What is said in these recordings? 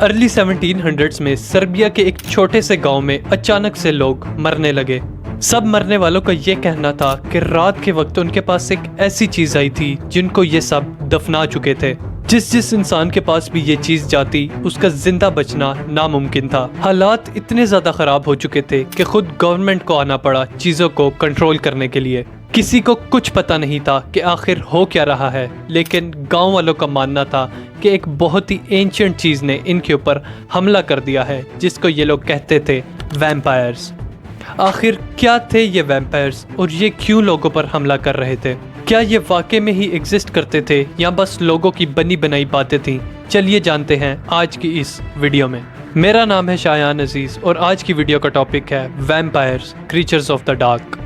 Early 1700s में Serbia के एक छोटे से गांव में अचानक से लोग मरने लगे। सब मरने वालों का ये कहना था कि रात के वक्त उनके पास एक ऐसी चीज आई थी जिनको ये सब दफना चुके थे। जिस इंसान के पास भी ये चीज जाती उसका जिंदा बचना नामुमकिन था। हालात इतने ज्यादा खराब हो चुके थे कि खुद गवर्नमेंट को आना पड़ा चीजों को कंट्रोल करने के लिए। किसी को कुछ पता नहीं था कि आखिर हो क्या रहा है, लेकिन गांव वालों का मानना था कि एक बहुत ही एंशिएंट चीज ने इनके ऊपर हमला कर दिया है, जिसको ये लोग कहते थे वैम्पायर्स। आखिर क्या थे ये वैम्पायर्स और ये क्यों लोगों पर हमला कर रहे थे? क्या ये वाकई में ही एग्जिस्ट करते थे या बस लोगों की बनी बनाई बातें थीं? चलिए जानते हैं आज की इस वीडियो में। मेरा नाम है शायान अजीज और आज की वीडियो का टॉपिक है vampires, creatures of the dark.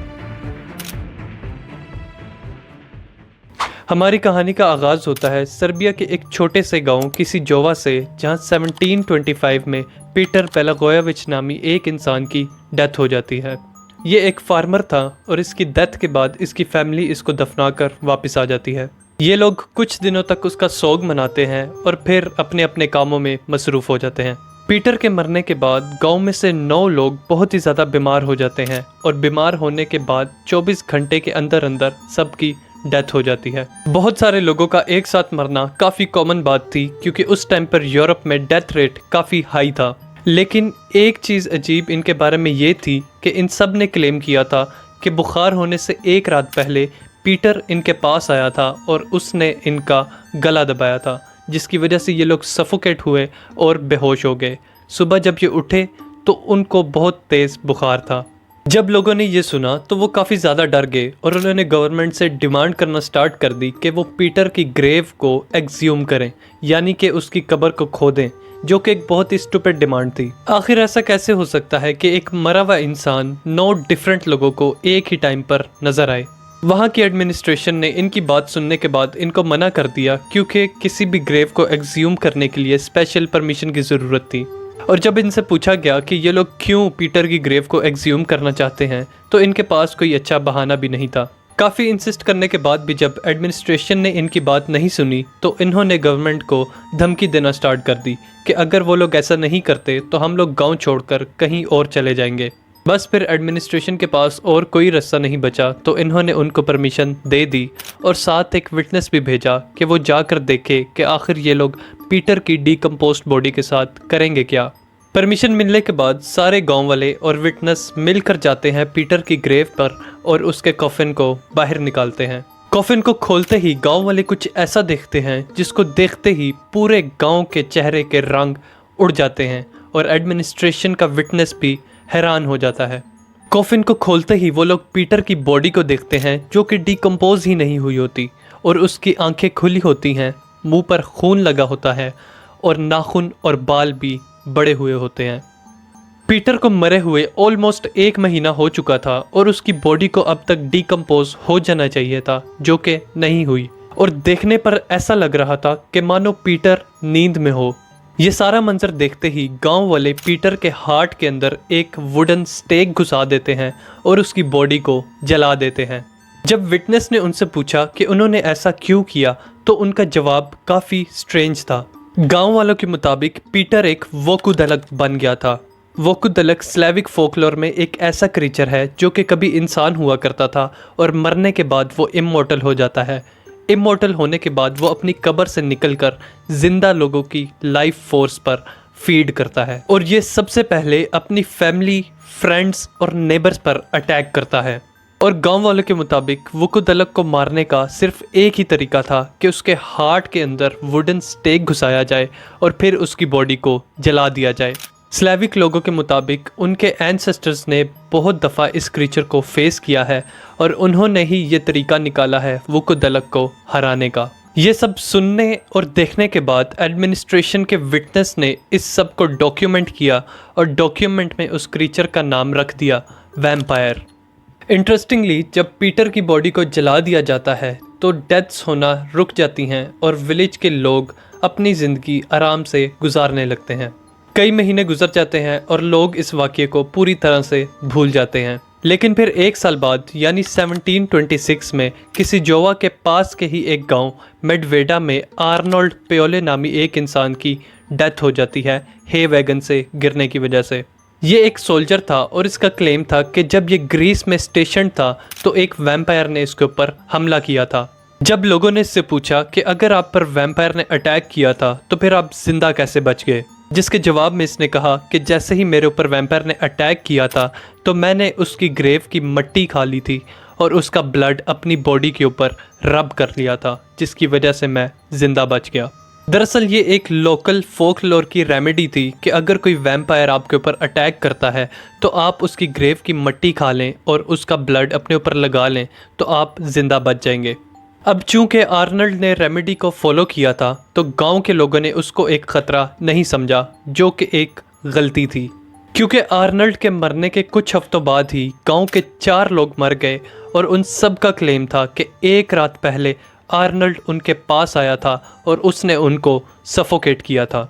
हमारी कहानी का आगाज होता है सर्बिया के एक छोटे से गांव किसिजोवा से, जहां 1725 में पीटर पेलागोयेविच नामी एक इंसान की डेथ हो जाती है। ये एक फार्मर था और इसकी डेथ के बाद इसकी फैमिली इसको दफनाकर वापस आ जाती है। ये लोग कुछ दिनों तक उसका सोग मनाते हैं और फिर अपने अपने कामों में मसरूफ हो जाते हैं। पीटर के मरने के बाद गांव में से 9 लोग बहुत ही ज़्यादा बीमार हो जाते हैं और बीमार होने के बाद 24 घंटे के अंदर अंदर सबकी डेथ हो जाती है। बहुत सारे लोगों का एक साथ मरना काफ़ी कॉमन बात थी, क्योंकि उस टाइम पर यूरोप में डेथ रेट काफ़ी हाई था। लेकिन एक चीज़ अजीब इनके बारे में ये थी कि इन सब ने क्लेम किया था कि बुखार होने से एक रात पहले पीटर इनके पास आया था और उसने इनका गला दबाया था, जिसकी वजह से ये लोग सफोकेट हुए और बेहोश हो गए। सुबह जब ये उठे तो उनको बहुत तेज़ बुखार था। जब लोगों ने ये सुना तो वो काफ़ी ज़्यादा डर गए और उन्होंने गवर्नमेंट से डिमांड करना स्टार्ट कर दी कि वो पीटर की ग्रेव को एक्सह्यूम करें, यानी कि उसकी कब्र को खोदें, जो कि एक बहुत ही स्टूपिड डिमांड थी। आखिर ऐसा कैसे हो सकता है कि एक मरा हुआ इंसान 9 डिफरेंट लोगों को एक ही टाइम पर नजर आए? वहाँ की एडमिनिस्ट्रेशन ने इनकी बात सुनने के बाद इनको मना कर दिया, क्योंकि किसी भी ग्रेव को एक्सह्यूम करने के लिए स्पेशल परमिशन की ज़रूरत थी। और जब इनसे पूछा गया कि ये लोग क्यों पीटर की ग्रेव को एक्सह्यूम करना चाहते हैं, तो इनके पास कोई अच्छा बहाना भी नहीं था। काफ़ी इंसिस्ट करने के बाद भी जब एडमिनिस्ट्रेशन ने इनकी बात नहीं सुनी तो इन्होंने गवर्नमेंट को धमकी देना स्टार्ट कर दी कि अगर वो लोग ऐसा नहीं करते तो हम लोग गांव छोड़कर कहीं और चले जाएंगे। बस फिर एडमिनिस्ट्रेशन के पास और कोई रास्ता नहीं बचा तो इन्होंने उनको परमिशन दे दी और साथ एक विटनेस भी भेजा कि वो जाकर देखे कि आखिर ये लोग पीटर की डीकम्पोज्ड बॉडी के साथ करेंगे क्या। परमिशन मिलने के बाद सारे गांव वाले और विटनेस मिलकर जाते हैं पीटर की ग्रेव पर और उसके कॉफिन को बाहर निकालते हैं। कॉफिन को खोलते ही गांव वाले कुछ ऐसा देखते हैं जिसको देखते ही पूरे गांव के चेहरे के रंग उड़ जाते हैं और एडमिनिस्ट्रेशन का विटनेस भी हैरान हो जाता है। कॉफिन को खोलते ही वो लोग पीटर की बॉडी को देखते हैं जो कि डीकम्पोज ही नहीं हुई होती और उसकी आंखें खुली होती हैं, मुंह पर खून लगा होता है और नाखून और बाल भी बड़े हुए होते हैं। पीटर को मरे हुए ऑलमोस्ट 1 महीना हो चुका था और उसकी बॉडी को अब तक डीकम्पोज हो जाना चाहिए था, जो कि नहीं हुई। और देखने पर ऐसा लग रहा था कि मानो पीटर नींद में हो। ये सारा मंजर देखते ही गांव वाले पीटर के हार्ट के अंदर एक वुडन स्टेक घुसा देते हैं और उसकी बॉडी को जला देते हैं। जब विटनेस ने उनसे पूछा कि उन्होंने ऐसा क्यों किया तो उनका जवाब काफ़ी स्ट्रेंज था। गांव वालों के मुताबिक पीटर एक वोकुदलक बन गया था। वोकुदलक स्लेविक फोकलोर में एक ऐसा क्रीचर है जो कि कभी इंसान हुआ करता था और मरने के बाद वो इमॉर्टल हो जाता है। इमॉर्टल होने के बाद वो अपनी कब्र से निकलकर जिंदा लोगों की लाइफ फोर्स पर फीड करता है और ये सबसे पहले अपनी फैमिली, फ्रेंड्स और नेबर्स पर अटैक करता है। और गांव वालों के मुताबिक वोकुदलक को मारने का सिर्फ एक ही तरीका था कि उसके हार्ट के अंदर वुडन स्टेक घुसाया जाए और फिर उसकी बॉडी को जला दिया जाए। स्लेविक लोगों के मुताबिक उनके एंसेस्टर्स ने बहुत दफ़ा इस क्रीचर को फेस किया है और उन्होंने ही ये तरीका निकाला है वोकुदलक को हराने का। ये सब सुनने और देखने के बाद एडमिनिस्ट्रेशन के विटनेस ने इस सब को डॉक्यूमेंट किया और डॉक्यूमेंट में उस क्रीचर का नाम रख दिया वैम्पायर। इंटरेस्टिंगली जब पीटर की बॉडी को जला दिया जाता है तो डेथ्स होना रुक जाती हैं और विलेज के लोग अपनी ज़िंदगी आराम से गुजारने लगते हैं। कई महीने गुजर जाते हैं और लोग इस वाक़ये को पूरी तरह से भूल जाते हैं। लेकिन फिर 1 साल बाद यानी 1726 में किसिजोवा के पास के ही एक गांव मेडवेडा में आर्नोल्ड पेयोले नामी एक इंसान की डेथ हो जाती है हे वैगन से गिरने की वजह से। ये एक सोल्जर था और इसका क्लेम था कि जब ये ग्रीस में स्टेशन था तो एक वैम्पायर ने इसके ऊपर हमला किया था। जब लोगों ने इससे पूछा कि अगर आप पर वैम्पायर ने अटैक किया था तो फिर आप जिंदा कैसे बच गए, जिसके जवाब में इसने कहा कि जैसे ही मेरे ऊपर वैम्पायर ने अटैक किया था तो मैंने उसकी ग्रेव की मिट्टी खा ली थी और उसका ब्लड अपनी बॉडी के ऊपर रब कर लिया था, जिसकी वजह से मैं जिंदा बच गया। दरअसल ये एक लोकल फोकलोर की रेमेडी थी कि अगर कोई वैम्पायर आपके ऊपर अटैक करता है तो आप उसकी ग्रेव की मिट्टी खा लें और उसका ब्लड अपने ऊपर लगा लें तो आप जिंदा बच जाएंगे। अब चूंकि आर्नल्ड ने रेमेडी को फॉलो किया था तो गांव के लोगों ने उसको एक ख़तरा नहीं समझा, जो कि एक गलती थी, क्योंकि आर्नल्ड के मरने के कुछ हफ्तों बाद ही गांव के 4 लोग मर गए और उन सब का क्लेम था कि एक रात पहले आर्नल्ड उनके पास आया था और उसने उनको सफोकेट किया था।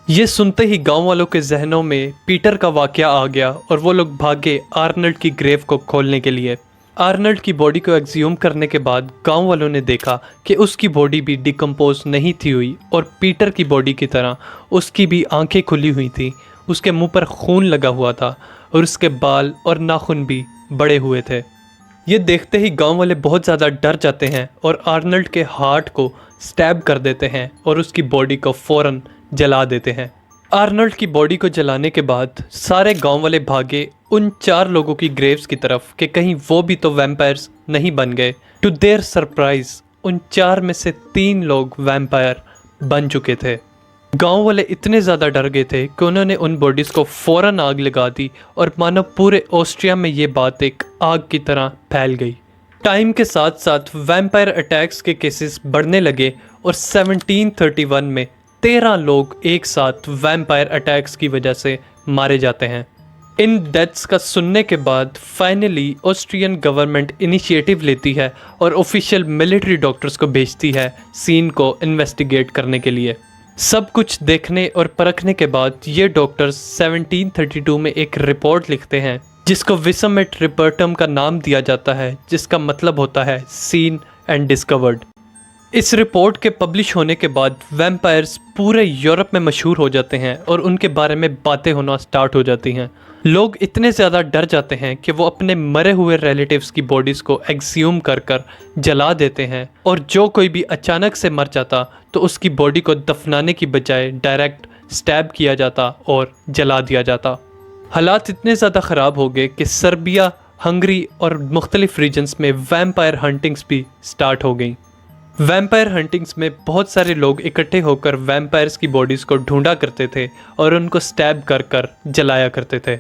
ये सुनते ही गांव वालों के जहनों में पीटर का वाकया आ गया और वो लोग भागे आर्नल्ड की ग्रेव को खोलने के लिए। आर्नल्ड की बॉडी को एक्सह्यूम करने के बाद गांव वालों ने देखा कि उसकी बॉडी भी डिकम्पोज नहीं थी हुई और पीटर की बॉडी की तरह उसकी भी आंखें खुली हुई थी, उसके मुंह पर खून लगा हुआ था और उसके बाल और नाखून भी बड़े हुए थे। ये देखते ही गांव वाले बहुत ज़्यादा डर जाते हैं और आर्नल्ड के हार्ट को स्टैब कर देते हैं और उसकी बॉडी को फ़ौरन जला देते हैं। आर्नल्ड की बॉडी को जलाने के बाद सारे गांव वाले भागे उन 4 लोगों की ग्रेव्स की तरफ कि कहीं वो भी तो वैम्पायर्स नहीं बन गए। टू देयर सरप्राइज उन 4 में से 3 लोग वैम्पायर बन चुके थे। गांव वाले इतने ज़्यादा डर गए थे कि उन्होंने उन बॉडीज़ को फ़ौरन आग लगा दी और मानो पूरे ऑस्ट्रिया में ये बात एक आग की तरह फैल गई। टाइम के साथ साथ वैम्पायर अटैक्स के केसेस बढ़ने लगे और 1731 में 13 लोग एक साथ वैम्पायर अटैक्स की वजह से मारे जाते हैं। इन डेथ्स का सुनने के बाद फाइनली ऑस्ट्रियन गवर्नमेंट इनिशिएटिव लेती है और ऑफिशियल मिलिट्री डॉक्टर्स को भेजती है सीन को इन्वेस्टिगेट करने के लिए। सब कुछ देखने और परखने के बाद ये डॉक्टर्स 1732 में एक रिपोर्ट लिखते हैं जिसको विसम एट रिपर्टम का नाम दिया जाता है, जिसका मतलब होता है सीन एंड डिस्कवर्ड। इस रिपोर्ट के पब्लिश होने के बाद वैम्पायर्स पूरे यूरोप में मशहूर हो जाते हैं और उनके बारे में बातें होना स्टार्ट हो जाती हैं। लोग इतने ज़्यादा डर जाते हैं कि वो अपने मरे हुए रिलेटिव्स की बॉडीज़ को एक्सह्यूम कर कर जला देते हैं और जो कोई भी अचानक से मर जाता तो उसकी बॉडी को दफनाने की बजाय डायरेक्ट स्टैब किया जाता और जला दिया जाता। हालात इतने ज़्यादा ख़राब हो गए कि सर्बिया, हंगरी और मुख्तलिफ रीजन्स में वैम्पायर हंटिंग्स भी स्टार्ट हो गई। वैम्पायर हंटिंग्स में बहुत सारे लोग इकट्ठे होकर वैम्पायर्स की बॉडीज़ को ढूंढा करते थे और उनको स्टैब कर कर जलाया करते थे।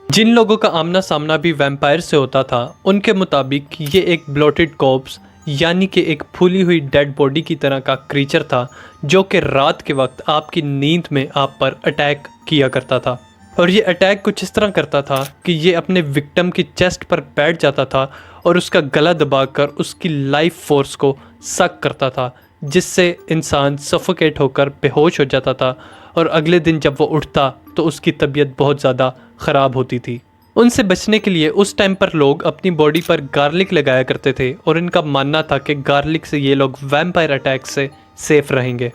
जिन लोगों का आमना सामना भी वैम्पायर से होता था उनके मुताबिक ये एक ब्लोटेड कॉर्प्स यानी कि एक फूली हुई डेड बॉडी की तरह का क्रीचर था जो कि रात के वक्त आपकी नींद में आप पर अटैक किया करता था। और ये अटैक कुछ इस तरह करता था कि ये अपने विक्टिम की चेस्ट पर बैठ जाता था और उसका गला दबाकर उसकी लाइफ फोर्स को सक करता था, जिससे इंसान सफोकेट होकर बेहोश हो जाता था और अगले दिन जब वो उठता तो उसकी तबीयत बहुत ज़्यादा ख़राब होती थी। उनसे बचने के लिए उस टाइम पर लोग अपनी बॉडी पर गार्लिक लगाया करते थे और इनका मानना था कि गार्लिक से ये लोग वैम्पायर अटैक से सेफ रहेंगे।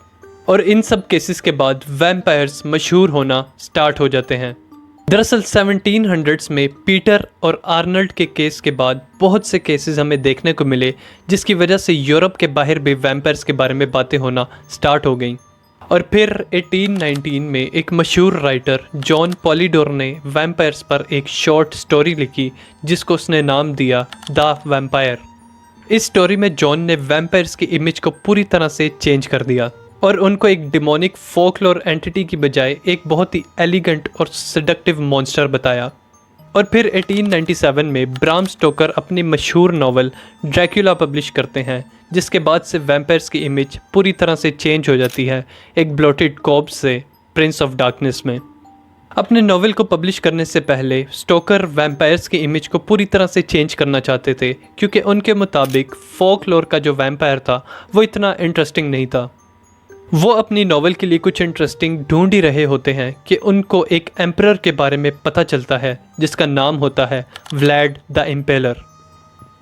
और इन सब केसेस के बाद वैम्पायर्स मशहूर होना स्टार्ट हो जाते हैं। दरअसल 1700s में पीटर और आर्नल्ड के केस के बाद बहुत से केसेस हमें देखने को मिले जिसकी वजह से यूरोप के बाहर भी वैम्पायर्स के बारे में बातें होना स्टार्ट हो गईं। और फिर 1819 में एक मशहूर राइटर जॉन पॉलीडोर ने वैम्पायर्स पर एक शॉर्ट स्टोरी लिखी जिसको उसने नाम दिया द वैम्पायर। इस स्टोरी में जॉन ने वैम्पायर्स की इमेज को पूरी तरह से चेंज कर दिया और उनको एक डिमोनिक फोकलोर एंटिटी की बजाय एक बहुत ही एलिगेंट और सेडक्टिव मॉन्स्टर बताया। और फिर 1897 में ब्राम स्टोकर अपनी मशहूर नॉवल ड्रैक्युला पब्लिश करते हैं, जिसके बाद से वैम्पायर्स की इमेज पूरी तरह से चेंज हो जाती है एक ब्लोटेड कॉर्प्स से प्रिंस ऑफ डार्कनेस में। अपने नॉवल को पब्लिश करने से पहले स्टोकर वैम्पायर्स की इमेज को पूरी तरह से चेंज करना चाहते थे क्योंकि उनके मुताबिक फोकलोर का जो वैम्पायर था वो इतना इंटरेस्टिंग नहीं था। वो अपनी नॉवल के लिए कुछ इंटरेस्टिंग ढूंढ ही रहे होते हैं कि उनको एक एम्परर के बारे में पता चलता है जिसका नाम होता है व्लाड द इम्पेलर।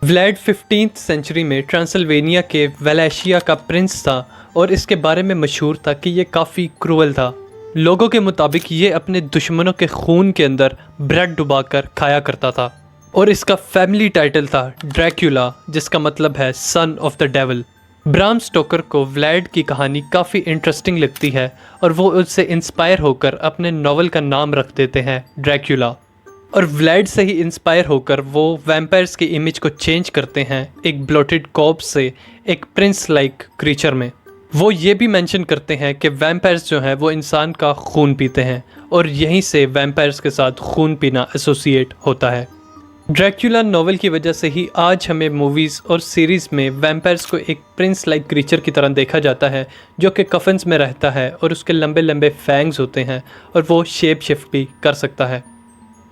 व्लाड 15th सेंचुरी में ट्रांसिल्वेनिया के वेलेशिया का प्रिंस था और इसके बारे में मशहूर था कि ये काफ़ी क्रूअल था। लोगों के मुताबिक ये अपने दुश्मनों के खून के अंदर ब्रेड डुबाकर खाया करता था और इसका फैमिली टाइटल था ड्रैक्युला, जिसका मतलब है son of the devil. Bram Stoker को व्लैड की कहानी काफ़ी इंटरेस्टिंग लगती है और वो उससे इंस्पायर होकर अपने नॉवल का नाम रख देते हैं ड्रैक्युला। और व्लैड से ही इंस्पायर होकर वो वैम्पायर्स की इमेज को चेंज करते हैं एक ब्लोटेड कॉर्प्स से एक प्रिंस लाइक क्रीचर में। वो ये भी मेंशन करते हैं कि वैम्पायर्स जो हैं वो इंसान का खून पीते हैं और यहीं से वैम्पायर्स के साथ खून पीना एसोसिएट होता है। ड्रैक्युला नॉवल की वजह से ही आज हमें मूवीज़ और सीरीज़ में वैम्पायर्स को एक प्रिंस लाइक क्रीचर की तरह देखा जाता है जो कि कफन्स में रहता है और उसके लंबे लंबे फैंग्स होते हैं और वो शेप शिफ्ट भी कर सकता है।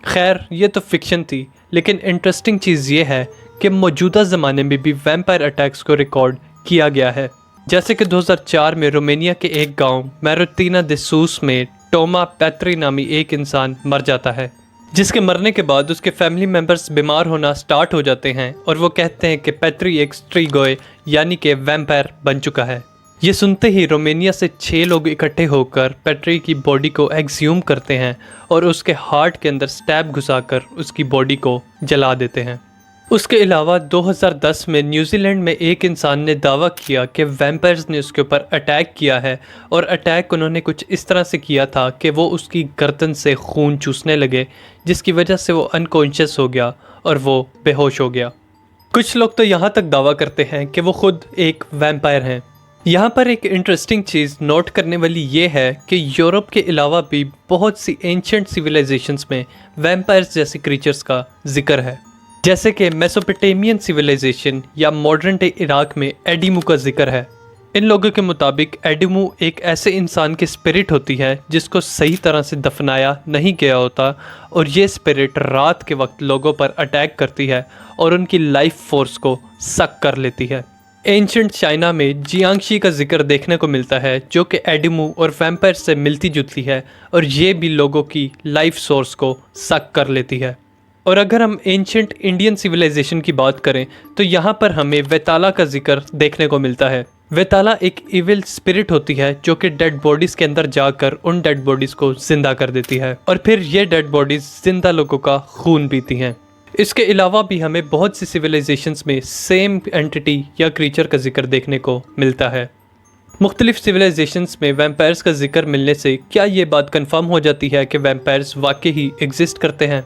खैर ये तो फिक्शन थी, लेकिन इंटरेस्टिंग चीज़ ये है कि मौजूदा ज़माने में भी वैम्पायर अटैक्स को रिकॉर्ड किया गया है। जैसे कि 2004 में रोमानिया के एक गांव मैरोटीना दे सूस में टोमा पैट्री नामी एक इंसान मर जाता है, जिसके मरने के बाद उसके फैमिली मेम्बर्स बीमार होना स्टार्ट हो जाते हैं और वो कहते हैं कि पैट्री एक स्ट्रीगोय यानी कि वैम्पायर बन चुका है। ये सुनते ही रोमानिया से 6 लोग इकट्ठे होकर पैट्री की बॉडी को एक्सह्यूम करते हैं और उसके हार्ट के अंदर स्टैब घुसाकर उसकी बॉडी को जला देते हैं। उसके अलावा 2010 में न्यूजीलैंड में एक इंसान ने दावा किया कि वैम्पायर्स ने उसके ऊपर अटैक किया है और अटैक उन्होंने कुछ इस तरह से किया था कि वो उसकी गर्दन से खून चूसने लगे, जिसकी वजह से वो अनकॉन्शियस हो गया और वो बेहोश हो गया। कुछ लोग तो यहाँ तक दावा करते हैं कि वो खुद एक वैम्पायर हैं। यहाँ पर एक इंटरेस्टिंग चीज़ नोट करने वाली ये है कि यूरोप के अलावा भी बहुत सी एंशिएंट सिविलाइजेशंस में वैम्पायर्स जैसी क्रीचर्स का जिक्र है, जैसे कि मेसोपोटामियन सिविलाइजेशन या मॉडर्न डे इराक में एडिमू का जिक्र है। इन लोगों के मुताबिक एडिमू एक ऐसे इंसान की स्पिरिट होती है जिसको सही तरह से दफनाया नहीं गया होता और ये स्पिरिट रात के वक्त लोगों पर अटैक करती है और उनकी लाइफ फोर्स को सक कर लेती है। एंशिएंट चाइना में जियांगशी का जिक्र देखने को मिलता है जो कि एडिमू और वैम्पायर से मिलती जुलती है और ये भी लोगों की लाइफ सोर्स को सक कर लेती है। और अगर हम एंशिएंट इंडियन सिविलाइजेशन की बात करें तो यहाँ पर हमें वेताला का जिक्र देखने को मिलता है। वेताला एक इविल स्पिरिट होती है जो कि डेड बॉडीज़ के अंदर जाकर उन डेड बॉडीज़ को जिंदा कर देती है और फिर ये डेड बॉडीज़ जिंदा लोगों का खून पीती हैं। इसके अलावा भी हमें बहुत सी सिविलाइजेशंस में सेम एंटिटी या क्रीचर का जिक्र देखने को मिलता है। मुख्तलिफ सिविलाइजेशंस में वैम्पायर्स का जिक्र मिलने से क्या ये बात कंफर्म हो जाती है कि वैम्पायर्स वाकई ही एग्जिस्ट करते हैं?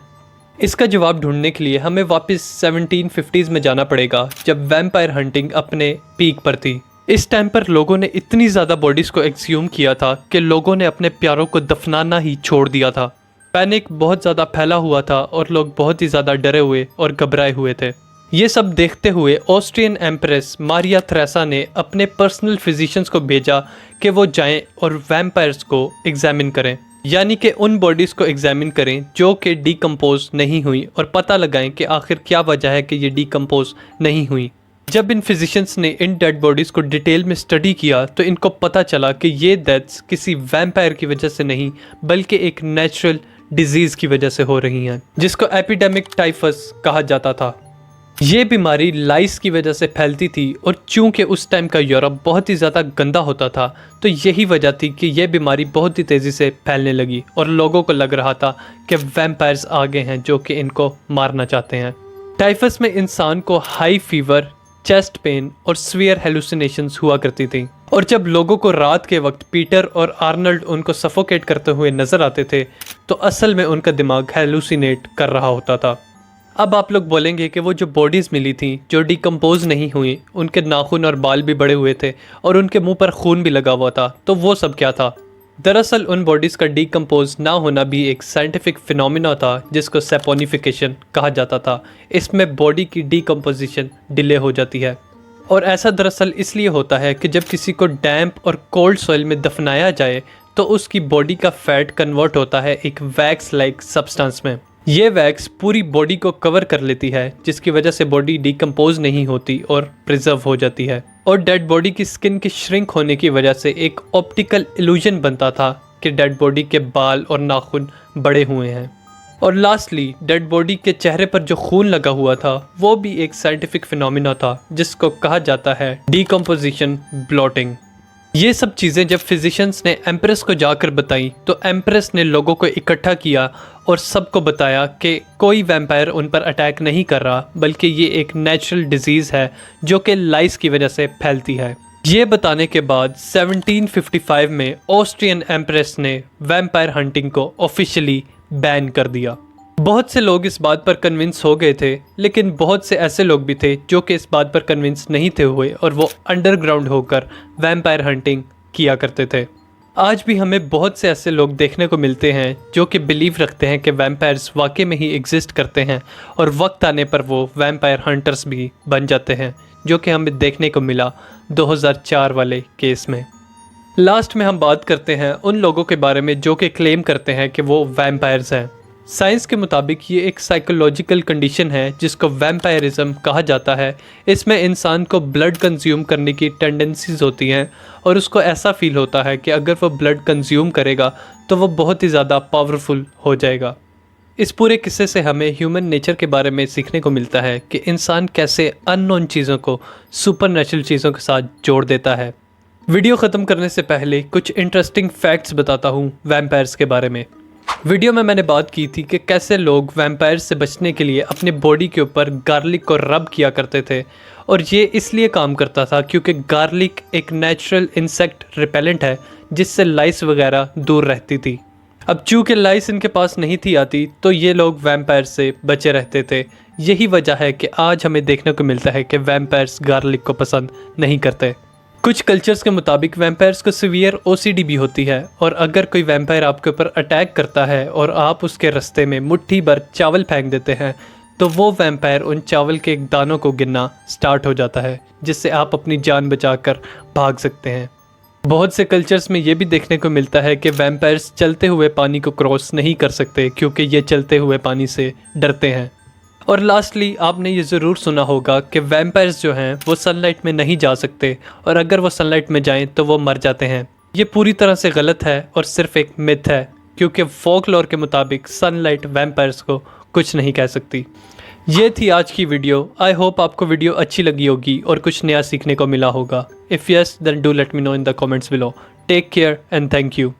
इसका जवाब ढूंढने के लिए हमें वापस 1750s में जाना पड़ेगा, जब वैम्पायर हंटिंग अपने पीक पर थी। इस टाइम पर लोगों ने इतनी ज़्यादा बॉडीज़ को एक्सह्यूम किया था कि लोगों ने अपने प्यारों को दफनाना ही छोड़ दिया था। पैनिक बहुत ज़्यादा फैला हुआ था और लोग बहुत ही ज़्यादा डरे हुए और घबराए हुए थे। ये सब देखते हुए ऑस्ट्रियन एम्प्रेस मारिया थ्रेसा ने अपने पर्सनल फिजिशियंस को भेजा कि वो जाएं और वैम्पायर्स को एग्जामिन करें, यानी कि उन बॉडीज़ को एग्जामिन करें जो कि डिकम्पोज नहीं हुई और पता लगाएं कि आखिर क्या वजह है कि ये डिकम्पोज नहीं हुई। जब इन फिजिशियंस ने इन डेड बॉडीज़ को डिटेल में स्टडी किया तो इनको पता चला कि ये डेथ्स किसी वैम्पायर की वजह से नहीं बल्कि एक नेचुरल डिजीज़ की वजह से हो रही हैं, जिसको एपिडेमिक टाइफस कहा जाता था। ये बीमारी लाइस की वजह से फैलती थी और चूंकि उस टाइम का यूरोप बहुत ही ज़्यादा गंदा होता था तो यही वजह थी कि यह बीमारी बहुत ही तेज़ी से फैलने लगी और लोगों को लग रहा था कि वैम्पायर्स आ गए हैं जो कि इनको मारना चाहते हैं। टाइफस में इंसान को हाई फीवर, चेस्ट पेन और स्वीयर हेलुसिनेशंस हुआ करती थी और जब लोगों को रात के वक्त पीटर और आर्नल्ड उनको सफोकेट करते हुए नजर आते थे तो असल में उनका दिमाग हेलुसिनेट कर रहा होता था। अब आप लोग बोलेंगे कि वो जो बॉडीज़ मिली थी जो डिकम्पोज नहीं हुई, उनके नाखून और बाल भी बड़े हुए थे और उनके मुंह पर खून भी लगा हुआ था, तो वो सब क्या था? दरअसल उन बॉडीज़ का डिकम्पोज ना होना भी एक साइंटिफिक फिनोमिना था जिसको सेपोनिफिकेशन कहा जाता था। इसमें बॉडी की डिकम्पोजिशन डिले हो जाती है और ऐसा दरअसल इसलिए होता है कि जब किसी को डैम्प और कोल्ड सॉइल में दफनाया जाए तो उसकी बॉडी का फैट कन्वर्ट होता है एक वैक्स लाइक सब्सटेंस में। ये वैक्स पूरी बॉडी को कवर कर लेती है जिसकी वजह से बॉडी डिकम्पोज नहीं होती और प्रिजर्व हो जाती है और डेड बॉडी की स्किन के श्रिंक होने की वजह से एक ऑप्टिकल इल्यूजन बनता था कि डेड बॉडी के बाल और नाखून बड़े हुए हैं। और लास्टली डेड बॉडी के चेहरे पर जो खून लगा हुआ था वो भी एक साइंटिफिक फिनोमिना था जिसको कहा जाता है डिकम्पोजिशन ब्लॉटिंग। ये सब चीज़ें जब फिजिशियंस ने एम्प्रेस को जाकर बताई तो एम्प्रेस ने लोगों को इकट्ठा किया और सबको बताया कि कोई वैम्पायर उन पर अटैक नहीं कर रहा, बल्कि ये एक नेचुरल डिजीज़ है जो कि लाइस की वजह से फैलती है। ये बताने के बाद 1755 में ऑस्ट्रियन एम्प्रेस ने वैम्पायर हंटिंग को ऑफिशियली बैन कर दिया। बहुत से लोग इस बात पर कन्विंस हो गए थे, लेकिन बहुत से ऐसे लोग भी थे जो कि इस बात पर कन्विंस नहीं थे हुए और वो अंडरग्राउंड होकर वैम्पायर हंटिंग किया करते थे। आज भी हमें बहुत से ऐसे लोग देखने को मिलते हैं जो कि बिलीव रखते हैं कि वैम्पायर्स वाकई में ही एग्जिस्ट करते हैं और वक्त आने पर वो वैम्पायर हंटर्स भी बन जाते हैं, जो कि हमें देखने को मिला 2004 वाले केस में। लास्ट में हम बात करते हैं उन लोगों के बारे में जो कि क्लेम करते हैं कि वो वैम्पायर्स हैं। साइंस के मुताबिक ये एक साइकोलॉजिकल कंडीशन है जिसको वैम्पायरिज्म कहा जाता है। इसमें इंसान को ब्लड कंज्यूम करने की टेंडेंसीज होती हैं और उसको ऐसा फील होता है कि अगर वो ब्लड कंज्यूम करेगा तो वो बहुत ही ज़्यादा पावरफुल हो जाएगा। इस पूरे किस्से से हमें ह्यूमन नेचर के बारे में सीखने को मिलता है कि इंसान कैसे अननोन चीज़ों को सुपरनैचुरल चीज़ों के साथ जोड़ देता है। वीडियो ख़त्म करने से पहले कुछ इंटरेस्टिंग फैक्ट्स बताता हूँ वैम्पायर्स के बारे में। वीडियो में मैंने बात की थी कि कैसे लोग वैम्पायर्स से बचने के लिए अपने बॉडी के ऊपर गार्लिक को रब किया करते थे, और ये इसलिए काम करता था क्योंकि गार्लिक एक नेचुरल इंसेक्ट रिपेलेंट है जिससे लाइस वगैरह दूर रहती थी। अब चूँकि लाइस इनके पास नहीं थी आती तो ये लोग वैम्पायर्स से बचे रहते थे। यही वजह है कि आज हमें देखने को मिलता है कि वैम्पायर्स गार्लिक को पसंद नहीं करते। कुछ कल्चर्स के मुताबिक वैम्पायर्स को सीवियर ओसीडी भी होती है, और अगर कोई वैम्पायर आपके ऊपर अटैक करता है और आप उसके रास्ते में मुट्ठी भर चावल फेंक देते हैं तो वो वैम्पायर उन चावल के दानों को गिनना स्टार्ट हो जाता है, जिससे आप अपनी जान बचाकर भाग सकते हैं। बहुत से कल्चर्स में ये भी देखने को मिलता है कि वैम्पायर्स चलते हुए पानी को क्रॉस नहीं कर सकते क्योंकि ये चलते हुए पानी से डरते हैं। और लास्टली आपने ये ज़रूर सुना होगा कि वैम्पायर्स जो हैं वो सनलाइट में नहीं जा सकते, और अगर वो सनलाइट में जाएं तो वो मर जाते हैं। ये पूरी तरह से गलत है और सिर्फ एक मिथ है, क्योंकि फोकलोर के मुताबिक सनलाइट वैम्पायर्स को कुछ नहीं कह सकती। ये थी आज की वीडियो। आई होप आपको वीडियो अच्छी लगी होगी और कुछ नया सीखने को मिला होगा। If yes then do let me know in the comments below. Take care and thank you.